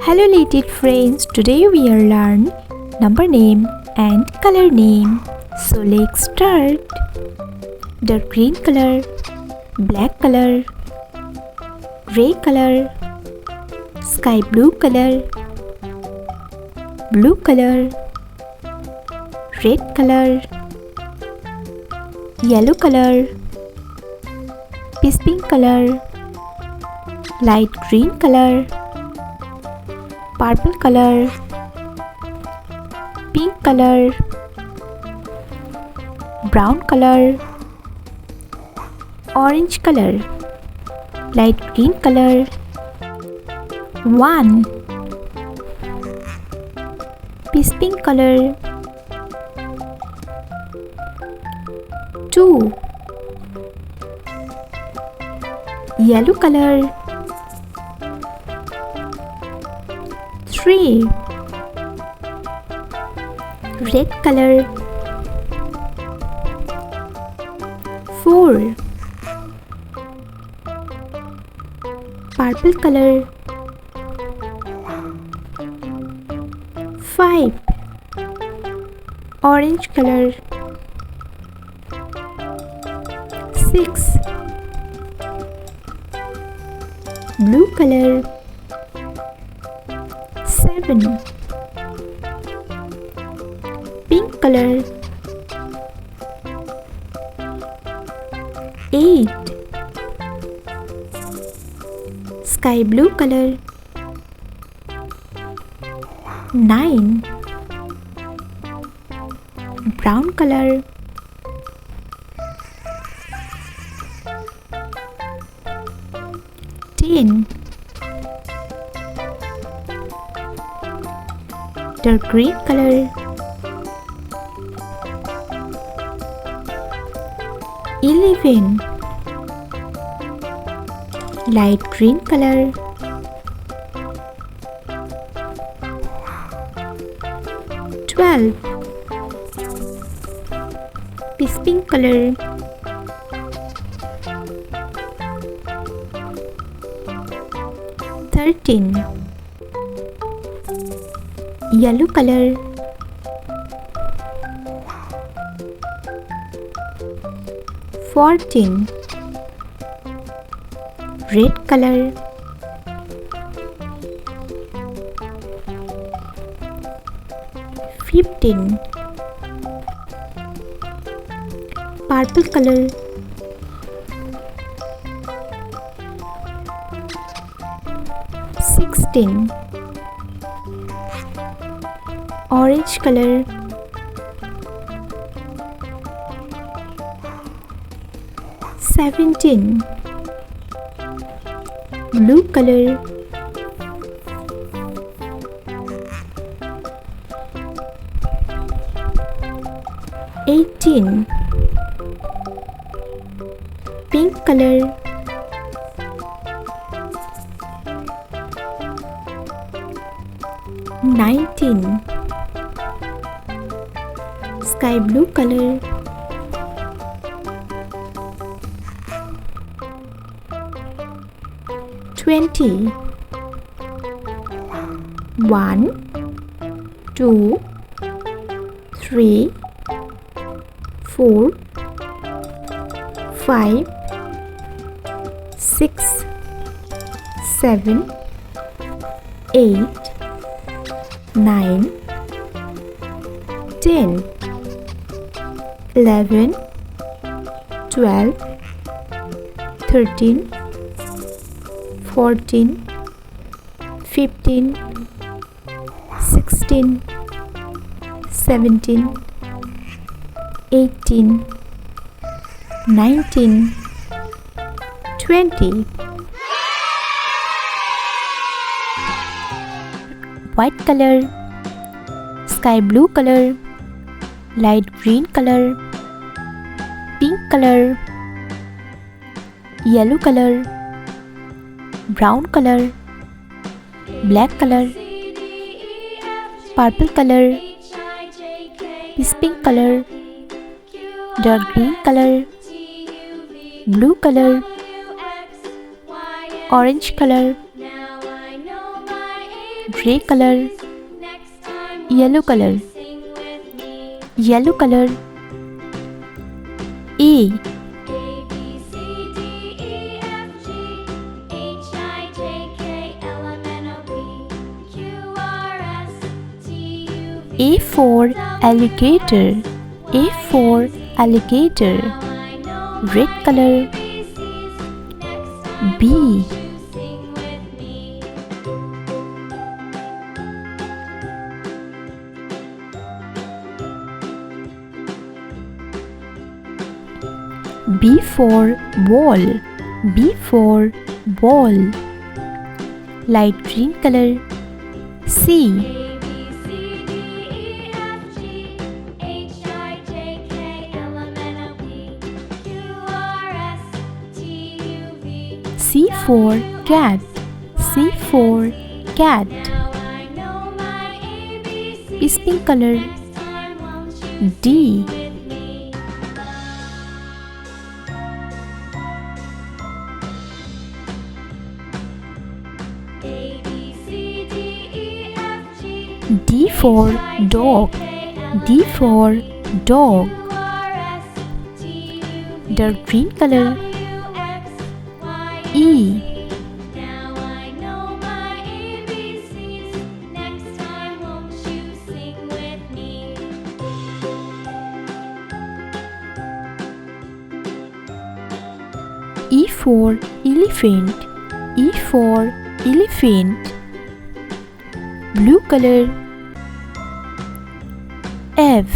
Hello little friends, today we are learn number name and color name. So let's start. Dark green color, black color, gray color, sky blue color, red color, yellow color, peach pink color, light green color, purple color, pink color, brown color, orange color, light green color. 1. Peach pink color. 2. Yellow color. 3. Red color. 4. Purple color. 5. Orange color. 6. Blue color. 7. Pink color. 8. Sky blue color. 9. Brown color. 10. Dark green color. 11. Light green color. 12. Peach pink color. 13. Yellow color. 14. Red color. 15. Purple color. 16. Orange color. 17. Blue color. 18. Pink color. 19. Sky blue color. 20. 1, 2, 3, 4, 5, 6, 7, 8, 9, 10, 11, 12, 13, 14, 15, 16, 17, 18, 19, 20. White color, sky blue color, light green color, pink color, yellow color, brown color, black color, purple color, peach pink color, dark green color, blue color, orange color, Gray color. Yellow color. Yellow color. A. A for alligator. A for alligator. Red color. B. B for ball. B for ball. Light green color. C. C for cat. C for cat. Is pink color. D. D for dog. D for dog. Dark green color. E. E for elephant. E for elephant. Blue color. F.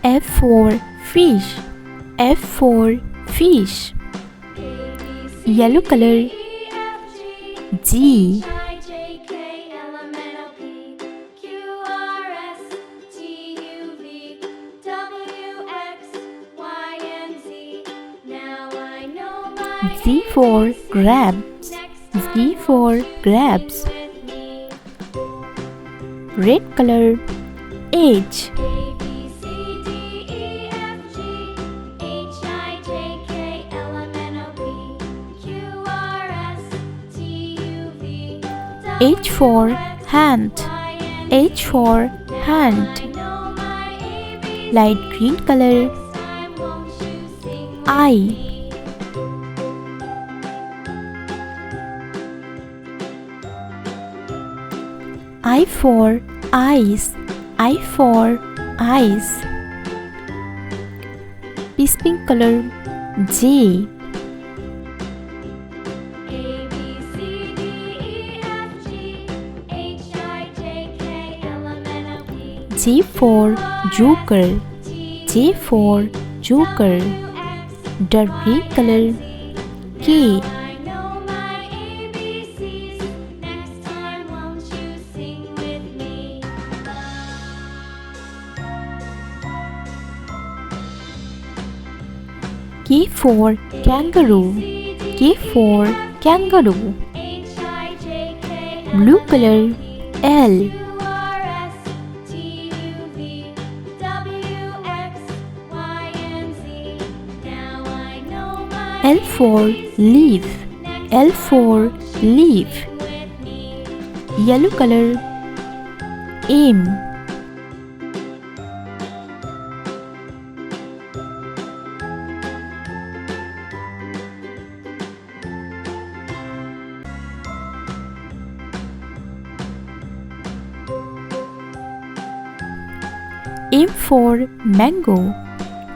F for fish. F for fish. Yellow color. G. Z for grabs. Z for grabs. Red color. H. H for hand. H for hand. Light green color. I. I for eyes. I for eyes. Is pink color. J. J for joker. J for joker. Dark green color. K. K for kangaroo. K for kangaroo. Blue color. L. L for leaf. L for leaf. Yellow color. M. M for mango.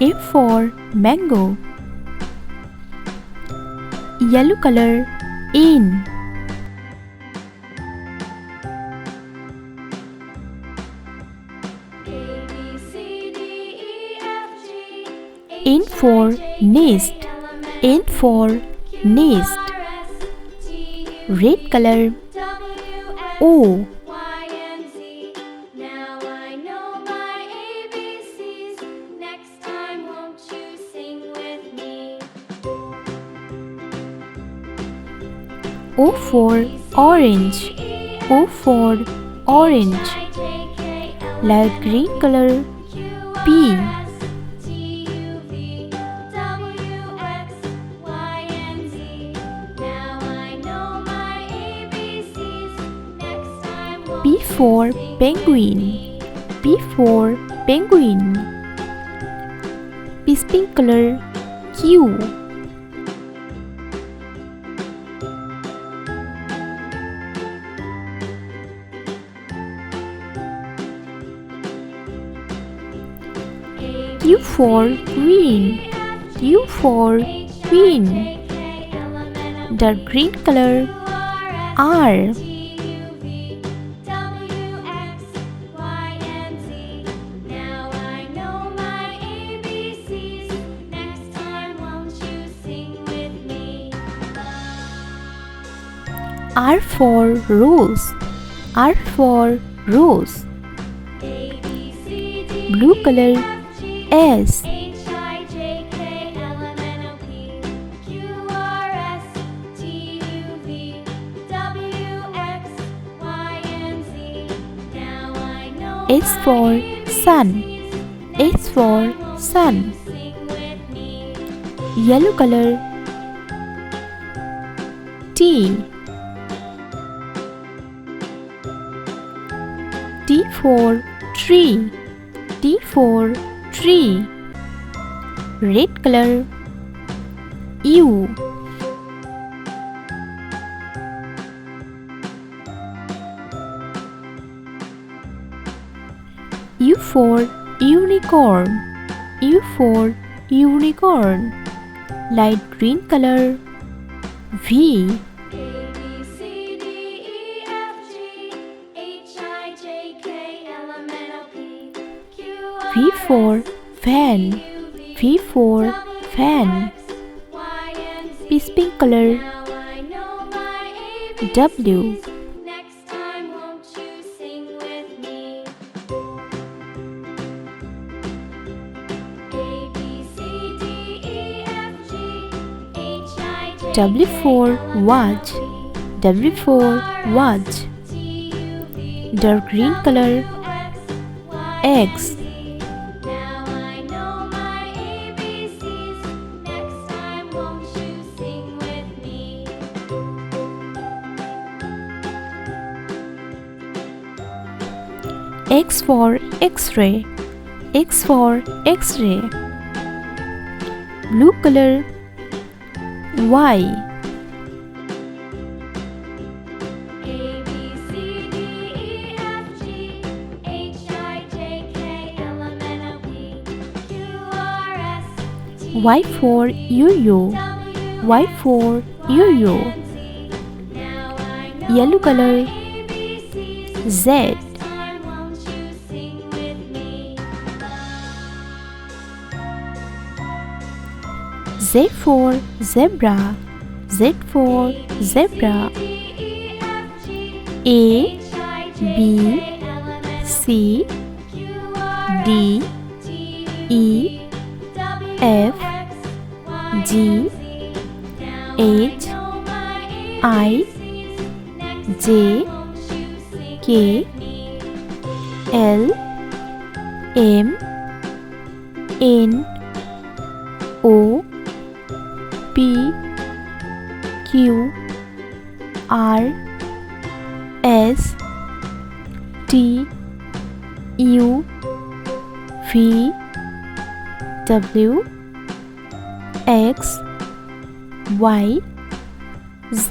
M for mango. Yellow color. N. N for nest. N for nest. Red color. O. O for orange. O for orange. Light green color P. P for penguin. P for penguin. Peace pink color Q. Q for queen. Q for queen. Dark green color R. R for rose. R for rose. Blue color S. S for sun. S for sun. Yellow color T. T for tree. T for tree. Red color U. U for unicorn. U for unicorn. Light green color V. V for fan. V for fan. Peace pink color W. W for watch. W for watch. Dark green color X. X for X-ray. X for X-ray. Blue color Y. Y for yo-yo. Y for yo-yo. Yellow color Z. Z for zebra. Z for zebra. A, B, C, D, E, F, G, H, I, J, K, L, M, N, O, P, Q, R, S, T, U, V, W, X, Y, Z.